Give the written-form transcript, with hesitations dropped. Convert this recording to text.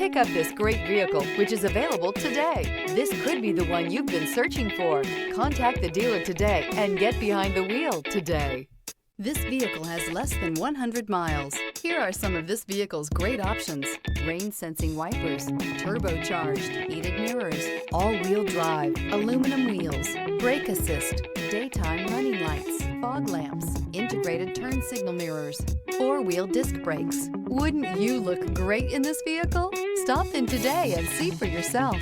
Pick up this great vehicle, which is available today. This could be the one you've been searching for. Contact the dealer today and get behind the wheel today. This vehicle has less than 100 miles. Here are some of this vehicle's great options: rain sensing wipers, turbocharged, heated mirrors, all-wheel drive, aluminum wheels, brake assist, daytime running lights, fog lamps, integrated turn signal mirrors, four-wheel disc brakes. Wouldn't you look great in this vehicle? Stop in today and see for yourself.